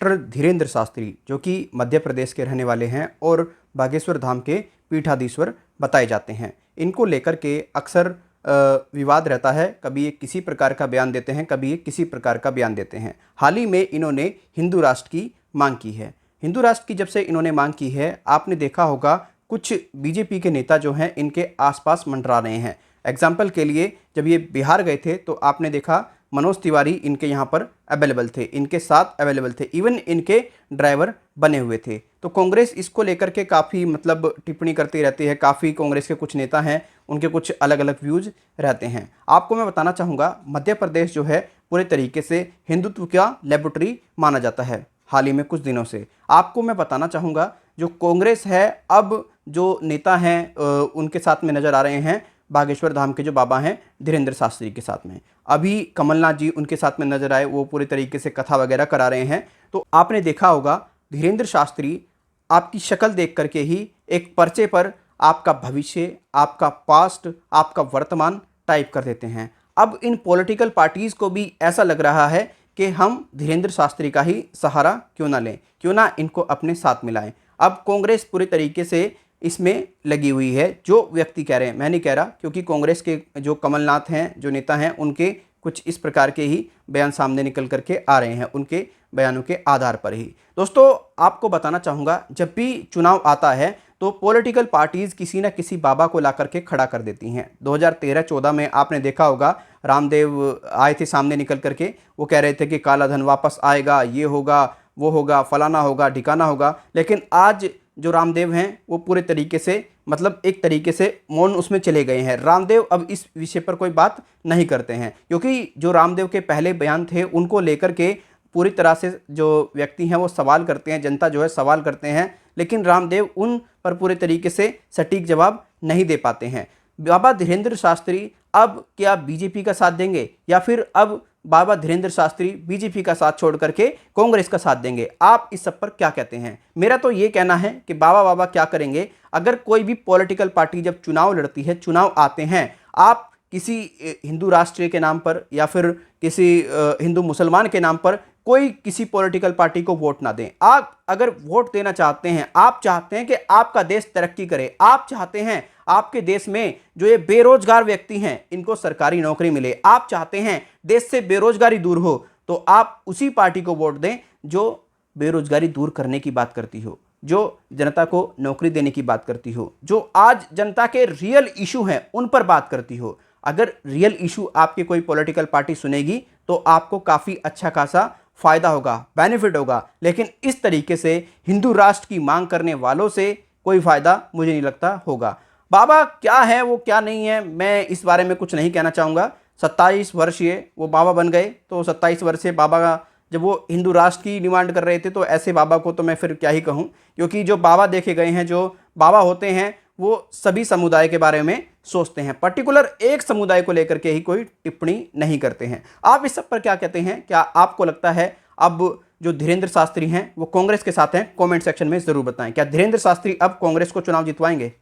Mister Dhirendra Shastri, जो कि मध्य प्रदेश के रहने वाले हैं और बागेश्वर धाम के पीठाधीश्वर बताए जाते हैं, इनको लेकर के अक्सर विवाद रहता है। कभी ये किसी प्रकार का बयान देते हैं, कभी ये किसी प्रकार का बयान देते हैं। हाल ही में इन्होंने हिंदू राष्ट्र की मांग की है। हिंदू राष्ट्र की जब से इन्होंने मांग की है, आपने देखा होगा कुछ बीजेपी के नेता जो हैं इनके आसपास मंडरा रहे हैं। एग्जाम्पल के लिए जब ये बिहार गए थे तो आपने देखा मनोज तिवारी इनके यहाँ पर अवेलेबल थे, इनके साथ अवेलेबल थे, इवन इनके ड्राइवर बने हुए थे। तो कांग्रेस इसको लेकर के काफ़ी टिप्पणी करती रहती है। काफ़ी कांग्रेस के कुछ नेता हैं, उनके कुछ अलग अलग व्यूज़ रहते हैं। आपको मैं बताना चाहूँगा, मध्य प्रदेश जो है पूरे तरीके से हिंदुत्व का लेबोरेटरी माना जाता है हाल ही में कुछ दिनों से। आपको मैं बताना चाहूँगा, जो कांग्रेस है अब जो नेता हैं उनके साथ में नज़र आ रहे हैं बागेश्वर धाम के जो बाबा हैं धीरेंद्र शास्त्री के साथ में। अभी कमलनाथ जी उनके साथ में नजर आए, वो पूरे तरीके से कथा वगैरह करा रहे हैं। तो आपने देखा होगा धीरेंद्र शास्त्री आपकी शक्ल देख करके ही एक पर्चे पर आपका भविष्य, आपका पास्ट, आपका वर्तमान टाइप कर देते हैं। अब इन पॉलिटिकल पार्टीज़ को भी ऐसा लग रहा है कि हम धीरेंद्र शास्त्री का ही सहारा क्यों ना लें, क्यों ना इनको अपने साथ मिलाएं। अब कांग्रेस पूरे तरीके से इसमें लगी हुई है। जो व्यक्ति कह रहे हैं, मैं नहीं कह रहा, क्योंकि कांग्रेस के जो कमलनाथ हैं, जो नेता हैं, उनके कुछ इस प्रकार के ही बयान सामने निकल करके आ रहे हैं, उनके बयानों के आधार पर ही। दोस्तों, आपको बताना चाहूँगा, जब भी चुनाव आता है तो पॉलिटिकल पार्टीज़ किसी न किसी बाबा को ला करके खड़ा कर देती हैं। 2013-14 में आपने देखा होगा, रामदेव आए थे सामने निकल करके, वो कह रहे थे कि काला धन वापस आएगा, ये होगा, वो होगा, फलाना होगा, ठिकाना होगा। लेकिन आज जो रामदेव हैं वो पूरे तरीके से एक तरीके से मौन उसमें चले गए हैं। रामदेव अब इस विषय पर कोई बात नहीं करते हैं, क्योंकि जो रामदेव के पहले बयान थे उनको लेकर के पूरी तरह से जो व्यक्ति हैं वो सवाल करते हैं, जनता जो है सवाल करते हैं, लेकिन रामदेव उन पर पूरे तरीके से सटीक जवाब नहीं दे पाते हैं। बाबा धीरेंद्र शास्त्री अब क्या बीजेपी का साथ देंगे, या फिर अब बाबा धीरेंद्र शास्त्री बीजेपी का साथ छोड़ करके कांग्रेस का साथ देंगे? आप इस सब पर क्या कहते हैं? मेरा तो ये कहना है कि बाबा क्या करेंगे। अगर कोई भी पॉलिटिकल पार्टी जब चुनाव लड़ती है, चुनाव आते हैं, आप किसी हिंदू राष्ट्रीय के नाम पर या फिर किसी हिंदू मुसलमान के नाम पर कोई किसी पॉलिटिकल पार्टी को वोट ना दें। आप अगर वोट देना चाहते हैं, आप चाहते हैं कि आपका देश तरक्की करे, आप चाहते हैं आपके देश में जो ये बेरोजगार व्यक्ति हैं इनको सरकारी नौकरी मिले, आप चाहते हैं देश से बेरोजगारी दूर हो, तो आप उसी पार्टी को वोट दें जो बेरोजगारी दूर करने की बात करती हो, जो जनता को नौकरी देने की बात करती हो, जो आज जनता के रियल इशू हैं उन पर बात करती हो। अगर रियल इशू आपकी कोई पॉलिटिकल पार्टी सुनेगी तो आपको काफ़ी अच्छा खासा फायदा होगा, बेनिफिट होगा। लेकिन इस तरीके से हिंदू राष्ट्र की मांग करने वालों से कोई फायदा मुझे नहीं लगता होगा। बाबा क्या है वो क्या नहीं है, मैं इस बारे में कुछ नहीं कहना चाहूँगा। 27 वर्षीय वो बाबा बन गए, तो 27 वर्षीय बाबा का जब वो हिंदू राष्ट्र की डिमांड कर रहे थे, तो ऐसे बाबा को तो मैं फिर क्या ही कहूँ, क्योंकि जो बाबा देखे गए हैं, जो बाबा होते हैं, वो सभी समुदाय के बारे में सोचते हैं, पर्टिकुलर एक समुदाय को लेकर के ही कोई टिप्पणी नहीं करते हैं। आप इस सब पर क्या कहते हैं? क्या आपको लगता है अब जो धीरेंद्र शास्त्री हैं वो कांग्रेस के साथ हैं? कमेंट सेक्शन में ज़रूर बताएं। क्या धीरेंद्र शास्त्री अब कांग्रेस को चुनाव जितवाएंगे?